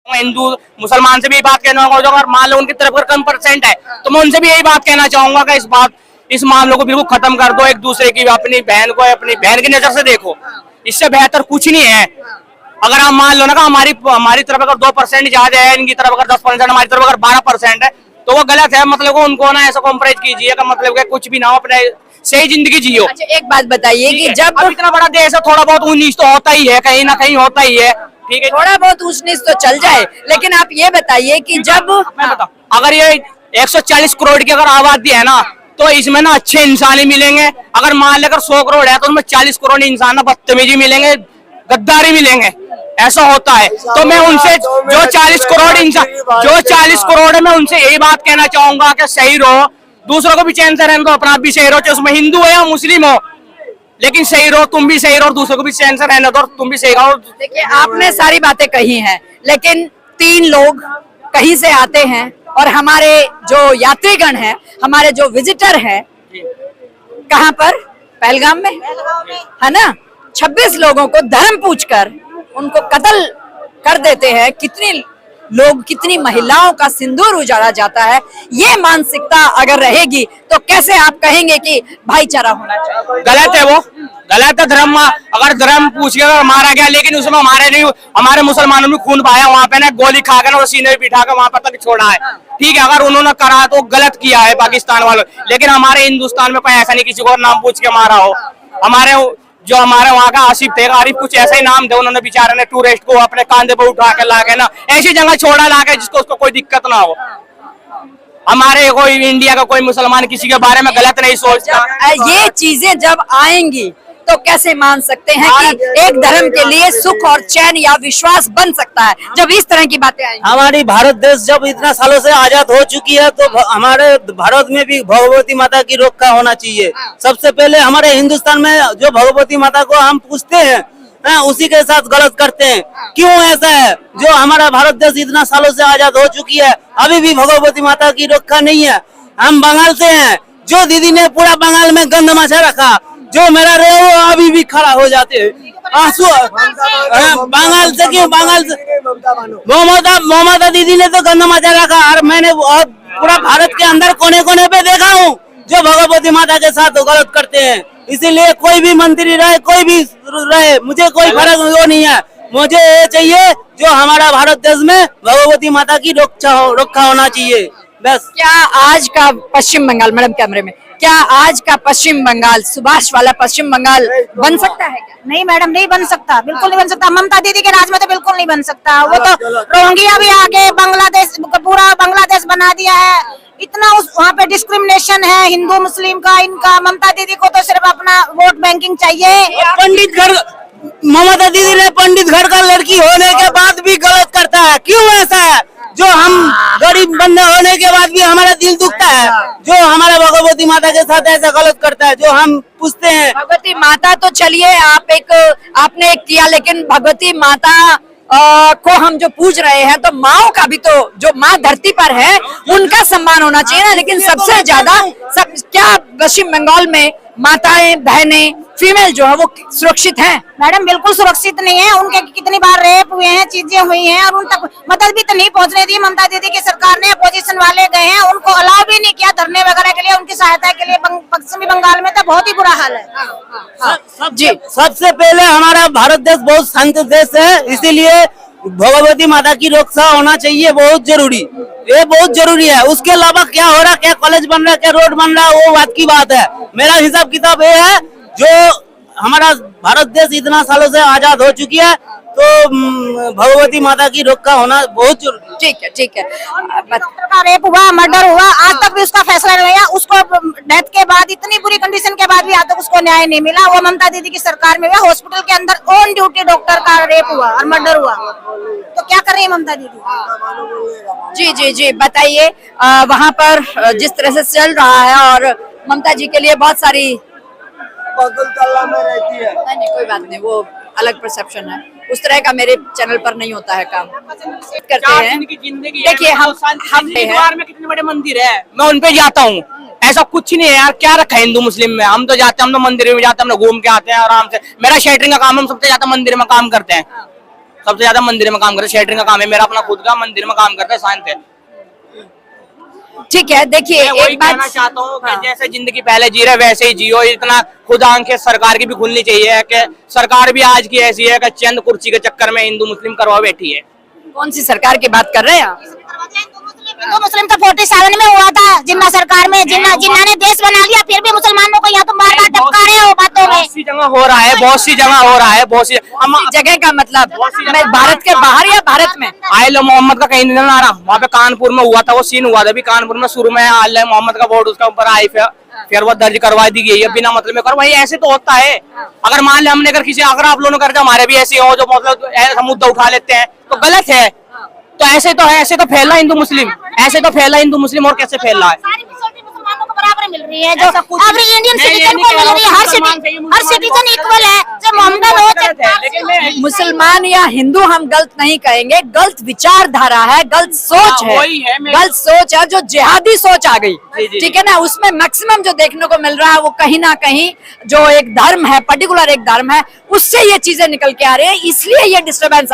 हिंदू मुसलमान से भी बात कहना होगा, अगर मान लो उनकी तरफ कम परसेंट है तो मैं उनसे भी यही बात कहना चाहूंगा कि इस मामलों को बिल्कुल खत्म कर दो। एक दूसरे की अपनी बहन को अपनी बहन की नजर से देखो, इससे बेहतर कुछ नहीं है। अगर आप मान लो ना हमारी तरफ अगर 2% ज्यादा है, इनकी तरफ अगर 10%, हमारी तरफ अगर 12% है तो वो गलत है। मतलब उनको ना ऐसा कॉम्प्रोमाइज कीजिए का मतलब है कुछ भी ना हो, अपने सही जिंदगी जियो। अच्छा, एक बात बताइए कि जब इतना बड़ा देश है, थोड़ा बहुत उन्नीस तो होता ही है, कहीं ना कहीं होता ही है, ठीक है। थोड़ा बहुत ऊंच नीच तो चल जाए, लेकिन आप ये बताइए कि जब मैं बताऊं, अगर ये 140 करोड़ की अगर आबादी है ना तो इसमें ना अच्छे इंसान ही मिलेंगे। अगर मान लेकर 100 करोड़ है तो उसमें 40 करोड़ इंसान ना बदतमीजी मिलेंगे, गद्दारी मिलेंगे, ऐसा होता है। तो मैं उनसे जो 40 करोड़ इंसान जो 40 करोड़ है, मैं उनसे यही बात कहना चाहूंगा कि सही रहो, दूसरों को भी चैन से रहने दो, अपना भी सही रहो, चाहे उसमें हिंदू हो या मुस्लिम हो, लेकिन सही रहो, तुम भी सही रहो, दूसरों को भी चैन से रहने दो, तुम भी सही रहो। देखिए, आपने सारी बातें कही हैं, लेकिन 3 लोग कहीं से आते हैं और हमारे जो यात्रीगण हैं, हमारे जो विजिटर हैं, कहाँ पर, पहलगाम में है ना, 26 लोगों को धर्म पूछकर उनको कत्ल कर देते हैं। कितनी महिलाओं का सिंदूर उजाड़ा जाता है। ये मानसिकता अगर रहेगी तो कैसे आप कहेंगे कि भाईचारा होना चाहिए? गलत है, वो गलत है। धर्म अगर धर्म पूछ के अगर मारा गया, लेकिन उसमें हमारे मुसलमानों में खून बहाया, वहाँ पे ना गोली खाकर ना सीने में बिठा कर वहाँ पर तक छोड़ा है, ठीक है। अगर उन्होंने करा तो गलत किया है पाकिस्तान वालों, लेकिन हमारे हिंदुस्तान में कोई ऐसा नहीं किसी को नाम पूछ के मारा हो। हमारे वहाँ का आसिफ थे, आरिफ कुछ ऐसा ही नाम थे, उन्होंने बेचारे ने टूरिस्ट को अपने कांधे पर उठा के लाके ना ऐसी जगह छोड़ा लाके जिसको उसको कोई दिक्कत ना हो। हमारे कोई इंडिया का कोई मुसलमान किसी के बारे में गलत नहीं सोचता। ये चीजें जब आएंगी तो कैसे मान सकते हैं कि एक धर्म के लिए सुख और चैन या विश्वास बन सकता है जब इस तरह की बातें आएंगी? हमारी भारत देश जब इतना सालों से आजाद हो चुकी है तो हमारे भारत में भी भगवती माता की रक्षा होना चाहिए। सबसे पहले हमारे हिंदुस्तान में जो भगवती माता को हम पूछते हैं उसी के साथ गलत करते हैं। क्यों ऐसा है? जो हमारा भारत देश इतना सालों से आजाद हो चुकी है, अभी भी भगवती माता की रक्षा नहीं है। हम बंगाल से हैं, जो दीदी ने पूरा बंगाल में गंद मचा रखा, जो मेरा रहे वो अभी भी खड़ा हो जाते हैं आंसू। बंगाल से क्यों? बंगाल से ममता दीदी ने तो गंद मचा रखा, और मैंने पूरा भारत के अंदर कोने कोने पे देखा हूँ जो भगवती माता के साथ गलत करते हैं। इसीलिए कोई भी मंत्री रहे, कोई भी रहे, मुझे कोई फर्क वो नहीं है। मुझे ये चाहिए जो हमारा भारत देश में भगवती माता की रक्षा होना चाहिए, बस। क्या आज का पश्चिम बंगाल, मैडम कैमरे में, क्या आज का पश्चिम बंगाल सुभाष वाला पश्चिम बंगाल बन सकता है क्या? नहीं मैडम, नहीं बन सकता, बिल्कुल नहीं बन सकता। ममता दीदी के राज में तो बिल्कुल नहीं बन सकता। वो तो रोहिंग्या भी आके बांग्लादेश, पूरा बांग्लादेश बना दिया है। इतना वहाँ पे डिस्क्रिमिनेशन है हिंदू मुस्लिम का, इनका। ममता दीदी को तो सिर्फ अपना वोट बैंकिंग चाहिए। पंडित घर, ममता दीदी ने पंडित घर का लड़की होने के बाद भी गलत करता है। क्यों ऐसा है? जो हम गरीब बंदे होने के बाद भी हमारा दिल दुखता है जो हमारा भगवती माता के साथ ऐसा गलत करता है। जो हम पूछते हैं, भगवती माता तो चलिए आपने एक किया, लेकिन भगवती माता को हम जो पूज रहे हैं तो माओ का भी तो, जो माँ धरती पर है उनका सम्मान होना चाहिए ना। लेकिन सबसे ज्यादा क्या पश्चिम बंगाल में माताएं, बहनें, फीमेल जो है वो सुरक्षित हैं? मैडम बिल्कुल सुरक्षित नहीं है। उनके कितनी बार रेप हुए हैं, चीजें हुई हैं, और उन तक मदद भी तो नहीं पहुंचने दी ममता दीदी की सरकार ने। अपोजिशन वाले गए हैं, उनको अलाउ भी नहीं किया धरने वगैरह के लिए, उनकी सहायता के लिए। पश्चिमी बंगाल में तो बहुत ही बुरा हाल है। जी, सबसे पहले हमारा भारत देश बहुत शांत देश है, इसीलिए भगवती माता की रक्षा होना चाहिए, बहुत जरूरी, ये बहुत जरूरी है। उसके अलावा क्या हो रहा, क्या कॉलेज बन रहा है, क्या रोड बन रहा है, वो बात की बात है। मेरा हिसाब किताब ये है, जो हमारा भारत देश इतना सालों से आजाद हो चुकी है तो भगवती माता की रक्षा होना बहुत जरूरी। ठीक है, ठीक है। डॉक्टर का रेप हुआ, मर्डर हुआ, आज तक भी उसका फैसला नहीं हुआ। उसको डेथ के बाद, इतनी बुरी कंडीशन के बाद भी आज तक उसको न्याय नहीं मिला। वो ममता दीदी की सरकार में हुआ, हॉस्पिटल के अंदर ऑन ड्यूटी डॉक्टर का रेप हुआ और मर्डर हुआ। तो क्या कर रही है ममता दीदी? जी जी जी, बताइए वहाँ पर जिस तरह से चल रहा है, और ममता जी के लिए बहुत सारी में रहती है। नहीं, कोई बात नहीं, वो अलग परसेप्शन है। उस तरह का मेरे चैनल पर नहीं होता है काम। करते हैं, देखिए हम में कितने बड़े मंदिर है, मैं उन पे जाता हूँ। ऐसा कुछ नहीं है यार, क्या रखा है हिंदू मुस्लिम में? हम तो जाते हैं, हम तो मंदिर में जाते हैं, हम घूम के आते हैं आराम से। मेरा शेटरिंग का काम, हम सबसे ज्यादा मंदिर में काम करते हैं। सबसे ज्यादा मंदिर में काम करते, शेटरिंग का काम है मेरा अपना खुद का, मंदिर में काम करता है शांत है। ठीक है, देखिए मैं वही एक बात कहना चाहता हूँ कि हाँ। जैसे जिंदगी पहले जी रहे वैसे ही जियो। इतना खुद आंखें सरकार की भी खुलनी चाहिए कि सरकार भी आज की ऐसी है कि चंद कुर्सी के चक्कर में हिंदू मुस्लिम करवा बैठी है। कौन सी सरकार की बात कर रहे हैं आप? हिंदू मुस्लिम तो 47 में हुआ था जिन्ना सरकार में, जिन्ना ने देश बना लिया, फिर भी मुसलमानों को यहाँ तुम बार बार टपका रहे हो बातों में। बहुत सी जगह हो रहा है, बहुत सी जगह हो रहा है, बहुत सी जगह का मतलब मैं भारत के बाहर या भारत में? आयल मोहम्मद का कहीं नहीं आ रहा, वहाँ पे कानपुर में हुआ था, वो सीन हुआ था अभी कानपुर में शुरू में आयल मोहम्मद का बोर्ड उसका ऊपर आई फिर वो दर्ज करवा दी गई है बिना मतलब में कर। वही ऐसे तो होता है। अगर मान ले हमने अगर किसी अगर आप लोगों ने करते हमारे भी ऐसे हो जो मतलब ऐसा मुद्दा उठा लेते हैं तो गलत है। तो ऐसे तो है, ऐसे तो फैला हिंदू मुस्लिम, ऐसे तो फैला हिंदू मुस्लिम और कैसे फैल रहा है? सारी फैसिलिटी मुसलमानों को बराबर मिल रही है, जो ऐसा कुछ अब इंडियन नहीं, सिटीजन नहीं को कह मिल रहा रही है। हूँ, हर मुसलमान चाहिए, हर सिटीजन इक्वल है, चाहे मोहम्मद हो चाहे मुसलमान या हिंदू हम गलत नहीं कहेंगे, गलत विचारधारा है, गलत सोच है, वही है गलत सोच है, जो जिहादी सोच आ गई। जी। ठीक है ना, उसमें मैक्सिमम जो देखने को मिल रहा है वो कहीं ना कहीं जो एक धर्म है, पर्टिकुलर एक धर्म है, उससे ये चीजें निकल के आ रही है, इसलिए ये डिस्टर्बेंस